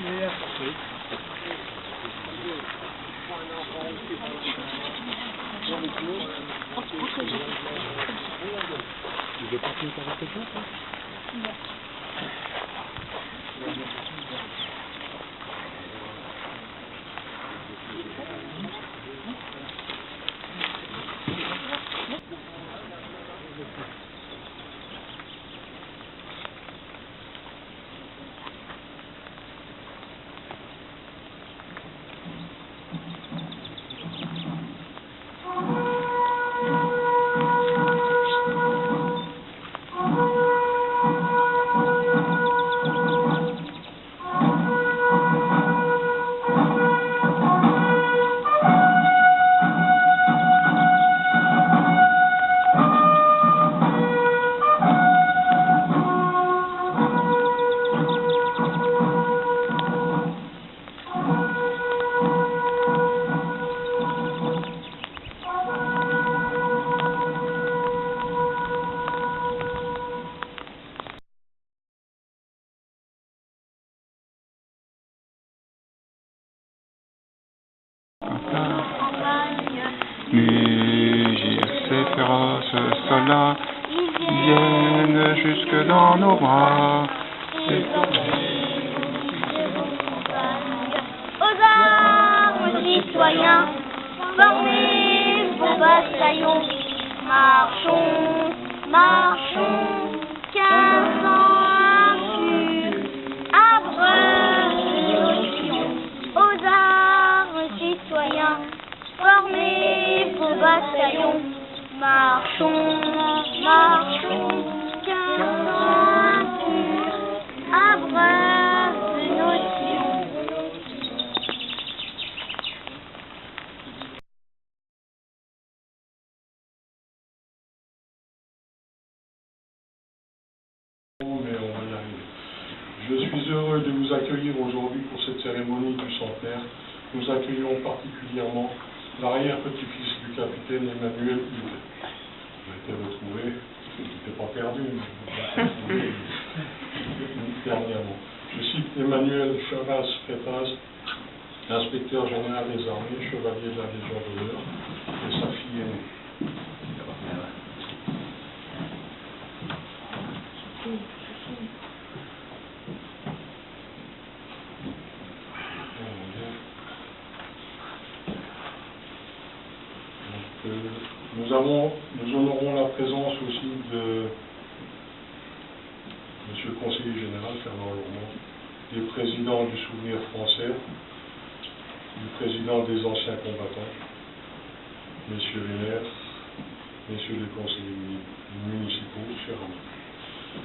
Tu veux pas finir ta réflexion, toi? Non. Les JRC féroces soldats viennent jusque dans nos bras. Aux armes, citoyens, formez vos bataillons. Marchons, marchons, 15 ans sur abreuve de notions. Aux armes, citoyens, formez vos bataillons. Marchons, marchons, 15 ans sur abreuve de notions. Mais on va y arriver. Je suis heureux de vous accueillir aujourd'hui pour cette cérémonie du centenaire. Nous accueillons particulièrement l'arrière-petit-fils du capitaine Emmanuel Huguet. Il a été retrouvé, il n'était pas perdu, mais dernièrement. Je cite Emmanuel Charas-Frétas, inspecteur général des armées, chevalier de la Légion d'honneur, et sa fille aînée. Nous honorons la présence aussi de Monsieur le conseiller général Fernand Lourmont, des présidents du Souvenir français, du président des anciens combattants, messieurs les maires, messieurs les conseillers municipaux, chers amis.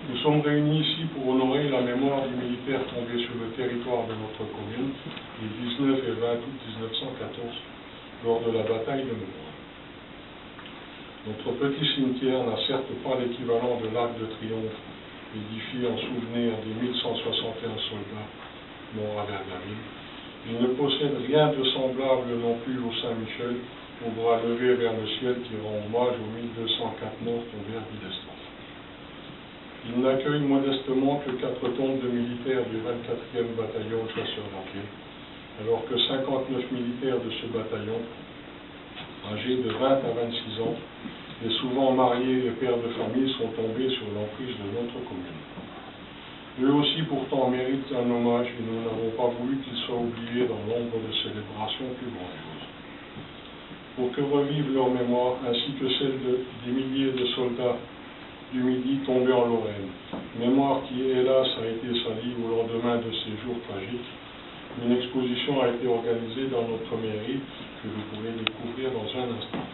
Nous sommes réunis ici pour honorer la mémoire du militaire tombé sur le territoire de notre commune les 19 et 20 août 1914 lors de la bataille de Meudon. Notre petit cimetière n'a certes pas l'équivalent de l'Arc de Triomphe édifié en souvenir des 1161 soldats morts à Vergaville. Il ne possède rien de semblable non plus au Saint-Michel, au bras levé vers le ciel qui rend hommage aux 1204 morts tombés à Villestance. Il n'accueille modestement que 4 tombes de militaires du 24e bataillon de chasseurs à pied, alors que 59 militaires de ce bataillon, âgés de 20 à 26 ans, et souvent mariés et pères de famille, sont tombés sur l'emprise de notre commune. Eux aussi pourtant méritent un hommage et nous n'avons pas voulu qu'ils soient oubliés dans l'ombre de célébrations plus grandioses. Pour que revive leur mémoire, ainsi que celle des milliers de soldats du Midi tombés en Lorraine, mémoire qui, hélas, a été salie au lendemain de ces jours tragiques, une exposition a été organisée dans notre mairie que vous pourrez découvrir dans un instant.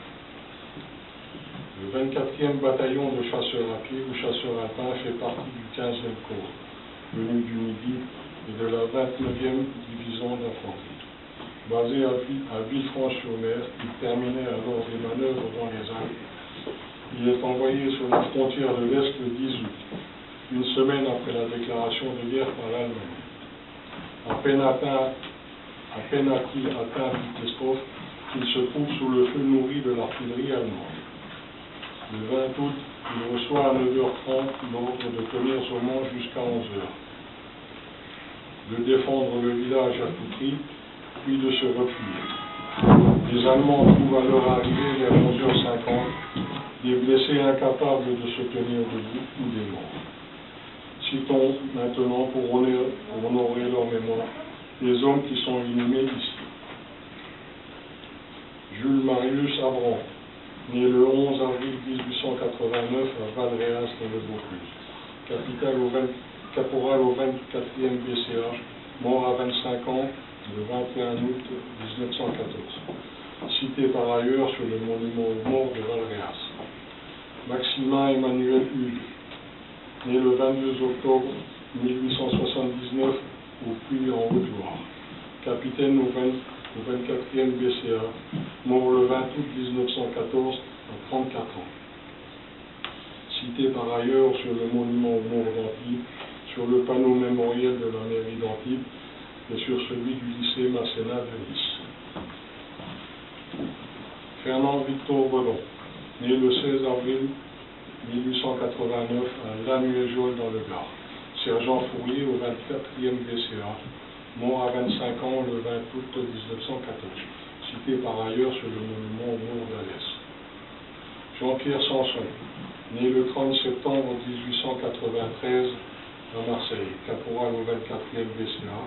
Le 24e bataillon de chasseurs à pied ou chasseurs alpins fait partie du 15e corps, venu du Midi, et de la 29e division d'infanterie. Basé à Villefranche-sur-Mer, il terminait alors des manœuvres dans les Alpes. Il est envoyé sur la frontière de l'Est le 10 août, une semaine après la déclaration de guerre par l'Allemagne. À peine a-t-il atteint Vitescoff qu'il se trouve sous le feu nourri de l'artillerie allemande. Le 20 août, il reçoit à 9h30 l'ordre de tenir son manche jusqu'à 11h. de défendre le village à tout prix, puis de se replier. Les Allemands trouvent à leur arrivée vers 11h50 des blessés incapables de se tenir debout ou des morts. Citons maintenant, pour honorer leur mémoire, les hommes qui sont inhumés ici. Jules Marius Abran, né le 11 avril 1889 à Valréas dans le Vaucluse, caporal au 24e BCA, mort à 25 ans le 21 août 1914, cité par ailleurs sur le monument aux morts de Valréas. Maximin Emmanuel Hugues, né le 22 octobre 1879 au Puy en Haute-Loire, capitaine au 24e BCA, mort le 20 août 1914 à 34 ans. Cité par ailleurs sur le monument aux morts d'Antibes, sur le panneau mémoriel de la mairie d'Antibes et sur celui du lycée Masséna de Nice. Fernand Victor Redon, né le 16 avril 1889 à Lanuéjol dans le Gard, sergent fourrier au 24e BCA, mort à 25 ans le 20 août 1914, cité par ailleurs sur le monument aux morts d'Alès. Jean-Pierre Sanson, né le 30 septembre 1893 à Marseille, caporal au 24e BCA,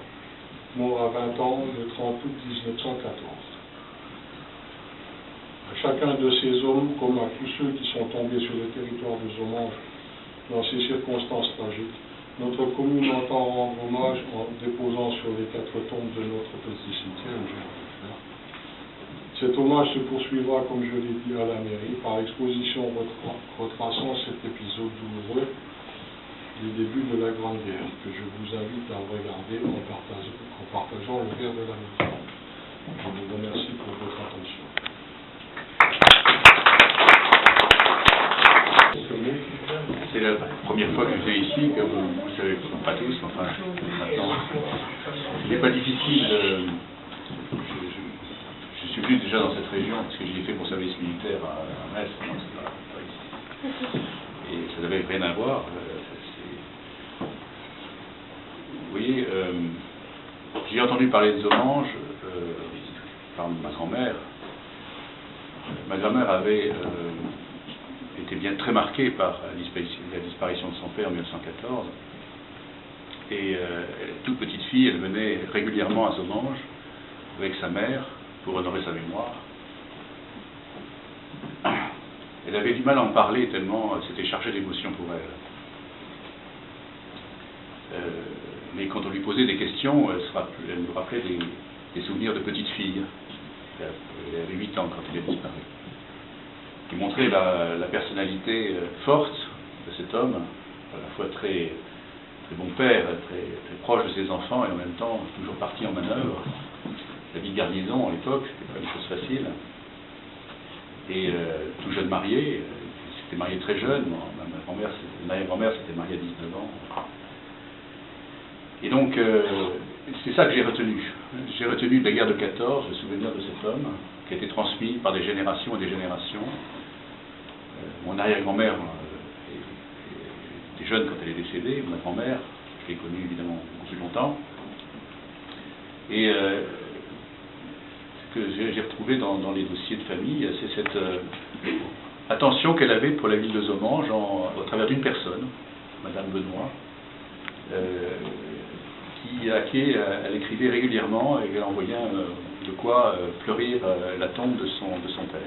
mort à 20 ans le 30 août 1914. À chacun de ces hommes, comme à tous ceux qui sont tombés sur le territoire de Zomanges dans ces circonstances tragiques, notre commune entend rendre hommage en déposant sur les 4 tombes de notre petit cimetière, où je vais le faire. Cet hommage se poursuivra, comme je l'ai dit, à la mairie, par l'exposition retraçant cet épisode douloureux du début de la Grande Guerre, que je vous invite à regarder en partageant le verre de la maison. Je vous remercie pour votre attention. C'est la première fois que je viens ici, que vous savez pas tous, enfin, maintenant, il n'est pas difficile. Je suis venu déjà dans cette région, parce que j'y ai fait mon service militaire à Metz, non, c'est pas ici. Et ça n'avait rien à voir. Vous voyez, j'ai entendu parler de Zomanges par ma grand-mère. Ma grand-mère avait était bien très marquée par la disparition de son père en 1914. Et toute petite fille, elle venait régulièrement à Zomanges avec sa mère pour honorer sa mémoire. Elle avait du mal à en parler tellement c'était chargé d'émotions pour elle. Mais quand on lui posait des questions, elle nous rappelait des souvenirs de petite fille. Elle avait 8 ans quand il a disparu. Qui montrait la personnalité forte de cet homme, à la fois très bon père, très proche de ses enfants et en même temps toujours parti en manœuvre. La vie de garnison à l'époque, c'était pas une chose facile. Et tout jeune marié, il s'était marié très jeune, ma arrière-grand-mère s'était mariée à 19 ans. Et donc, c'est ça que j'ai retenu. J'ai retenu de la guerre de 14, le souvenir de cet homme, qui a été transmis par des générations et des générations. Mon arrière-grand-mère était jeune quand elle est décédée, ma grand-mère, je l'ai connue évidemment depuis longtemps. Et ce que j'ai retrouvé dans les dossiers de famille, c'est cette attention qu'elle avait pour la ville de Zomanges au travers d'une personne, Madame Benoît, à qui elle écrivait régulièrement et elle envoyait de quoi fleurir la tombe de son père.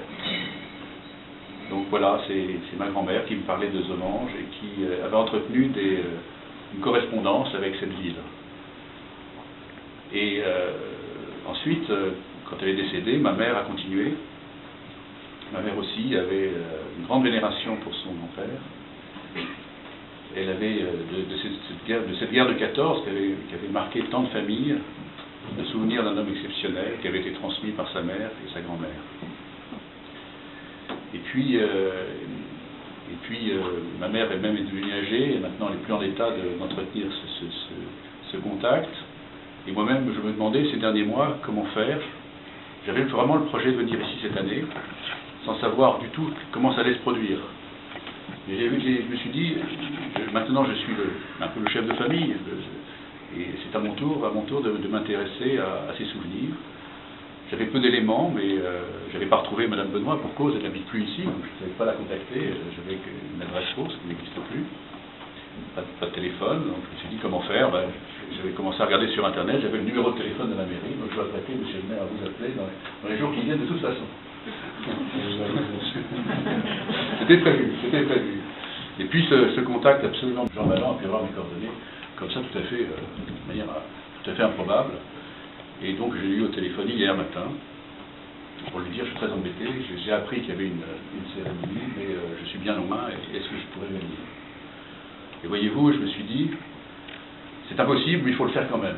Donc voilà, c'est ma grand-mère qui me parlait de Zomanges et qui avait entretenu une correspondance avec cette ville. Et ensuite, quand elle est décédée, ma mère a continué. Ma mère aussi avait une grande vénération pour son grand-père. Elle avait, de cette guerre de 14 qui avait marqué tant de familles, le souvenir d'un homme exceptionnel qui avait été transmis par sa mère et sa grand-mère. Et puis ma mère elle-même est devenue âgée et maintenant elle n'est plus en état d'entretenir ce contact. Et moi-même, je me demandais ces derniers mois comment faire. J'avais vraiment le projet de venir ici cette année, sans savoir du tout comment ça allait se produire. Et je me suis dit, maintenant je suis un peu le chef de famille, Et c'est à mon tour de m'intéresser à ces souvenirs. J'avais peu d'éléments, mais je n'avais pas retrouvé Madame Benoît pour cause, elle n'habite plus ici, donc je ne savais pas la contacter, j'avais une adresse fausse qui n'existe plus, pas de téléphone, donc je me suis dit comment faire. J'avais commencé à regarder sur internet, j'avais le numéro de téléphone de la mairie, donc je vais apprêter monsieur le maire à vous appeler dans les jours qui viennent de toute façon. C'était prévu. Et puis ce contact absolument, Jean Valland a pu avoir mes coordonnées, comme ça tout à fait, de manière tout à fait improbable. Et donc j'ai eu au téléphone hier matin, pour lui dire je suis très embêté, j'ai appris qu'il y avait une cérémonie, mais je suis bien aux mains, et est-ce que je pourrais venir? Et voyez-vous, je me suis dit, c'est impossible, mais il faut le faire quand même.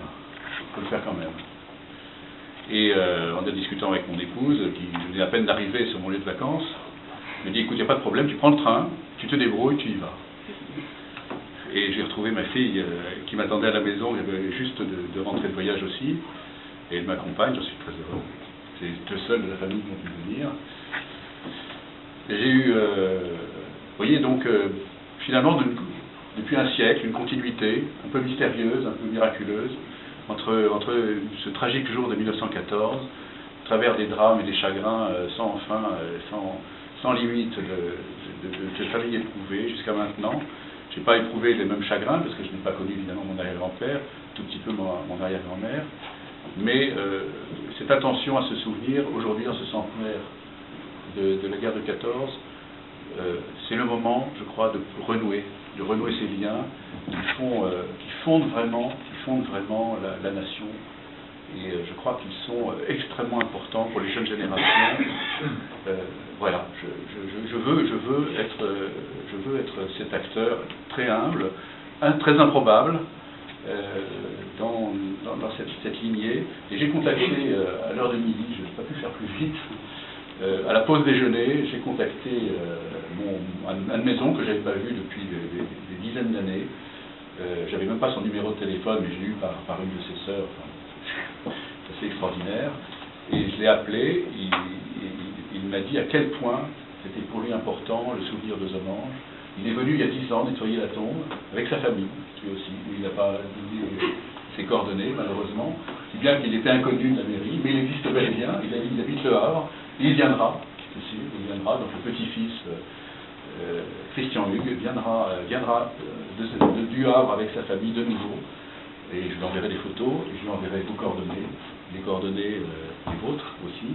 Et en discutant avec mon épouse, qui venait à peine d'arriver sur mon lieu de vacances, me dit, écoute, il n'y a pas de problème, tu prends le train, tu te débrouilles, tu y vas. Et j'ai retrouvé ma fille qui m'attendait à la maison, elle avait juste de rentrer de voyage aussi, et elle m'accompagne, j'en suis très heureux. C'est deux seuls de la famille qui ont pu venir. Et j'ai eu, vous voyez, donc, finalement, depuis un siècle, une continuité un peu mystérieuse, un peu miraculeuse, entre ce tragique jour de 1914, à travers des drames et des chagrins sans fin, sans limite de famille éprouvée jusqu'à maintenant. Je n'ai pas éprouvé les mêmes chagrins, parce que je n'ai pas connu évidemment mon arrière-grand-père, tout petit peu mon arrière-grand-mère, mais cette attention à se souvenir, aujourd'hui en ce centenaire de la guerre de 14, c'est le moment, je crois, de renouer ces liens qui fondent vraiment la nation. Et je crois qu'ils sont extrêmement importants pour les jeunes générations. Voilà, je veux être cet acteur très humble, très improbable dans cette lignée. Et j'ai contacté à l'heure de midi, je n'ai pas pu faire plus vite, à la pause déjeuner, j'ai contacté un de mes oncles que je n'avais pas vu depuis des dizaines d'années. J'avais même pas son numéro de téléphone, mais j'ai eu par une de ses sœurs. C'est assez extraordinaire. Et je l'ai appelé, il m'a dit à quel point c'était pour lui important le souvenir de Zomanges. Il est venu il y a 10 ans nettoyer la tombe, avec sa famille, lui aussi. Il n'a pas donné ses coordonnées, malheureusement, si bien qu'il était inconnu de la mairie, mais il existe bel et bien, il habite Le Havre, et il viendra, c'est sûr, donc le petit-fils Christian Hugues viendra du Havre avec sa famille de nouveau, et je lui enverrai des photos, et je lui enverrai vos coordonnées, les coordonnées des vôtres aussi,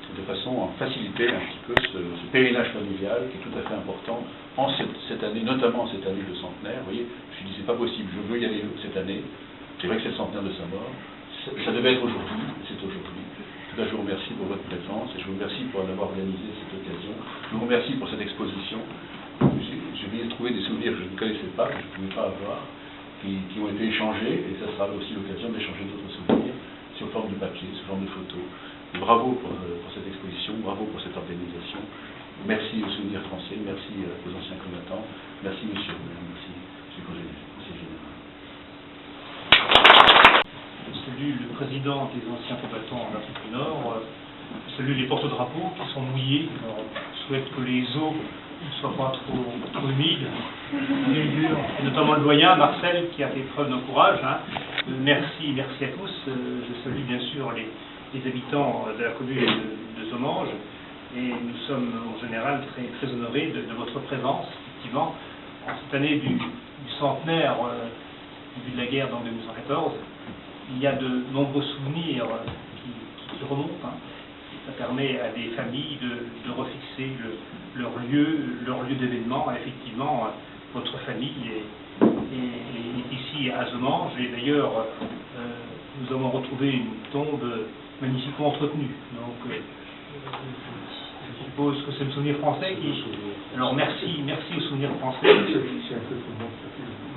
de façon à faciliter un petit peu ce pèlerinage familial qui est tout à fait important en cette année, notamment cette année de centenaire. Vous voyez, je me suis dit, c'est pas possible, je veux y aller cette année. C'est vrai que c'est le centenaire de sa mort. Ça devait être aujourd'hui, c'est aujourd'hui. En tout cas, je vous remercie pour votre présence et je vous remercie pour avoir organisé cette occasion. Je vous remercie pour cette exposition. Je viens de trouver des souvenirs que je ne connaissais pas, que je ne pouvais pas avoir, qui ont été échangés, et ça sera aussi l'occasion d'échanger d'autres souvenirs sous forme de papier, sous forme de photos. Bravo pour cette exposition, bravo pour cette organisation. Merci aux souvenirs français, merci aux anciens combattants, merci monsieur, merci monsieur Conseiller général. Je salue le président des anciens combattants d'Afrique du Nord, je salue les porte-drapeaux qui sont mouillés. Je souhaite que les eaux ne soient pas trop humides, et notamment le doyen Marcel qui a fait preuve d'un courage. Merci à tous. Je salue bien sûr les habitants de la commune de Zomanges, et nous sommes en général très honorés de votre présence, effectivement, en cette année du centenaire du début de la guerre dans 1914. Il y a de nombreux souvenirs qui remontent, et ça permet à des familles de refixer leur lieu d'événement. Effectivement, votre famille est ici à Zomanges, et d'ailleurs nous avons retrouvé une tombe magnifiquement entretenu. Donc, je suppose que c'est le souvenir français qui... Alors, merci au souvenir français.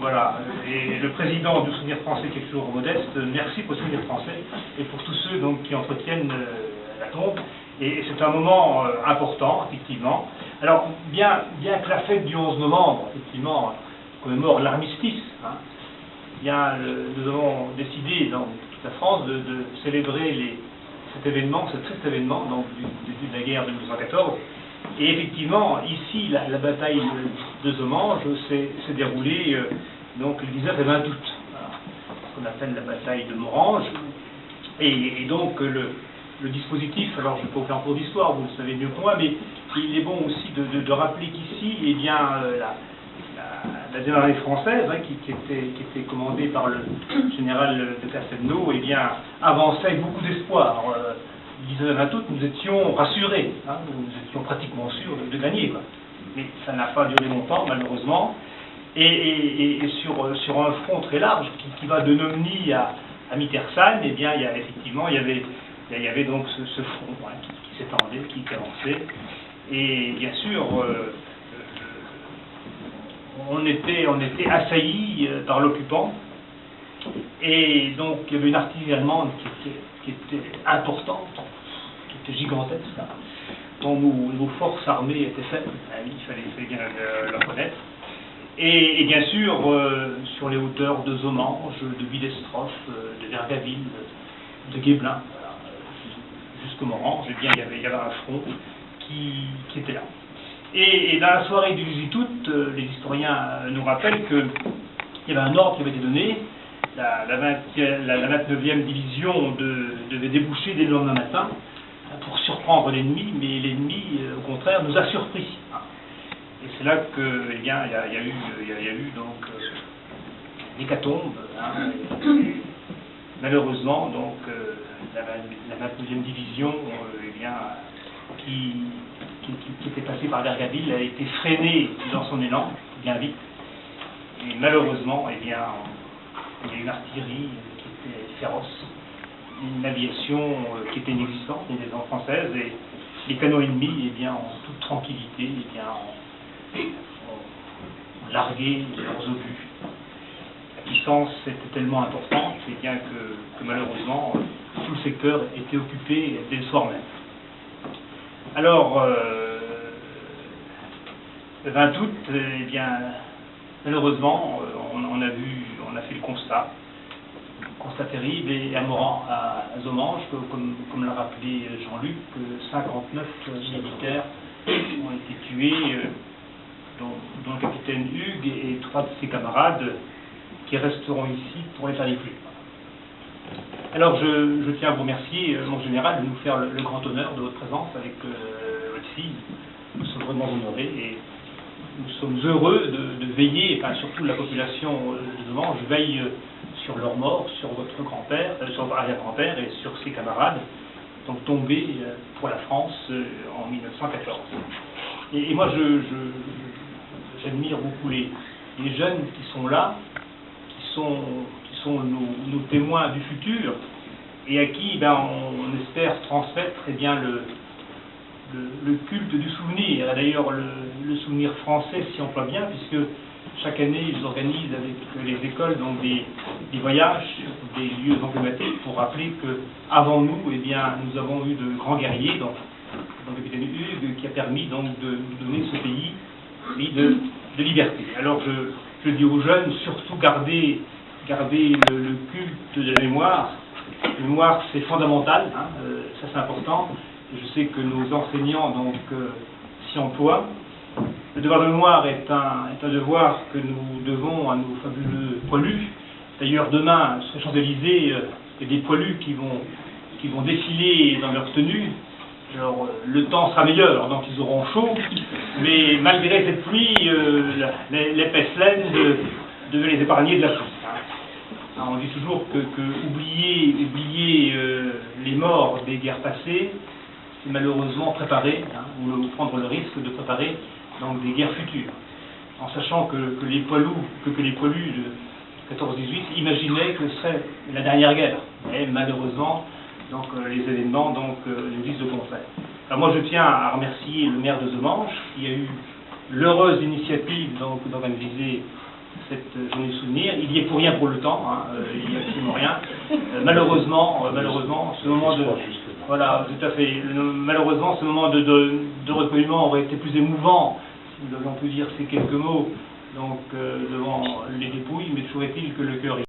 Voilà. Et le président du souvenir français, qui est toujours modeste, merci pour le souvenir français et pour tous ceux donc, qui entretiennent la tombe. Et c'est un moment important, effectivement. Alors, bien que la fête du 11 novembre, effectivement, commémore l'armistice, bien, nous avons décidé dans toute la France de célébrer cet événement, ce triste événement donc, du début de la guerre de 1914. Et effectivement, ici, la bataille de Zomanges s'est déroulée donc, le 19 et 20 août. Voilà. ce qu'on appelle la bataille de Morhange. Et donc le dispositif, alors je ne vais pas vous faire un cours d'histoire, vous le savez mieux que moi, mais il est bon aussi de rappeler qu'ici, eh bien, la gendarmerie française, hein, qui était commandée par le général de Castelnau, eh bien, avançait avec beaucoup d'espoir. Disons à toutes, nous étions rassurés, hein, nous étions pratiquement sûrs de gagner, quoi. Mais ça n'a pas duré longtemps, malheureusement. Et sur un front très large qui va de Nomny à Mittersheim, eh bien, il y avait donc ce front, hein, qui s'étendait, qui avançait. Et bien sûr, on était assaillis par l'occupant. Et donc, il y avait une artillerie allemande qui était importante, qui était gigantesque, hein, dont nos forces armées étaient faibles, il fallait bien le reconnaître. Et bien sûr, sur les hauteurs de Zomange, de Villestrophe, de Vergaville, de Guéblin, voilà, jusqu'au Morhange, eh bien, il y avait un front qui était là. Et dans la soirée du 18 août, les historiens nous rappellent qu'il y avait un ordre qui avait été donné. La 29e division devait déboucher dès le lendemain matin pour surprendre l'ennemi, mais l'ennemi, au contraire, nous a surpris. Et c'est là que, eh bien, il y a eu donc l'hécatombe. Hein, malheureusement, donc, la 29e division, eh bien, qui était passée par Vergaville, a été freinée dans son élan, bien vite. Et malheureusement, eh bien, il y a une artillerie qui était féroce, une aviation qui était inexistante, une aviation française, et les canons ennemis, eh bien, en toute tranquillité, eh bien, ont largué leurs obus. La puissance était tellement importante, eh bien, que malheureusement, tout le secteur était occupé dès le soir même. Alors, le 20 août, eh bien, malheureusement, on a fait le constat terrible, et à Morhange, à Zomange, comme l'a rappelé Jean-Luc, 59 militaires ont été tués, dont le capitaine Hugues et 3 de ses camarades qui resteront ici pour les faire défouler. Alors je tiens à vous remercier, mon général, de nous faire le grand honneur de votre présence avec votre fille. Nous sommes vraiment honorés et nous sommes heureux de veiller, enfin surtout la population de Zomange veille sur leur mort, sur votre grand-père, sur votre arrière-grand-père et sur ses camarades, donc tombés pour la France en 1914. Et moi j'admire beaucoup les jeunes qui sont là, qui sont nos témoins du futur, et à qui on espère transmettre eh bien, le culte du souvenir, et d'ailleurs le souvenir français s'y emploie bien, puisque chaque année ils organisent avec les écoles donc des voyages sur des lieux emblématiques pour rappeler qu'avant nous, eh bien, nous avons eu de grands guerriers, donc le capitaine Hugues, qui a permis donc de donner ce pays de liberté. Alors je dis aux jeunes, surtout gardez le culte de la mémoire. La mémoire, c'est fondamental, hein, ça c'est important. Je sais que nos enseignants donc s'y emploient. Le devoir de mémoire est un devoir que nous devons à nos fabuleux poilus. D'ailleurs, demain, sur les Champs-Élysées, il y a des poilus qui vont défiler dans leur tenue. Alors, le temps sera meilleur, donc ils auront chaud, mais malgré cette pluie, l'épaisse laine devait les épargner de la pluie. On dit toujours que oublier les morts des guerres passées, c'est malheureusement préparer, ou prendre le risque de préparer donc, des guerres futures. En sachant que les poilus de 14-18 imaginaient que ce serait la dernière guerre. Et malheureusement, donc, les événements nous disent le contraire. Alors moi je tiens à remercier le maire de Zomange qui a eu l'heureuse initiative d'organiser cette journée de souvenir. Il y est pour rien pour le temps, il n'y a absolument rien. Malheureusement, ce moment de... Voilà, tout à fait. Malheureusement, ce moment de recueillement aurait été plus émouvant, si nous avions pu dire ces quelques mots, donc devant les dépouilles, mais toujours est-il que le cœur est...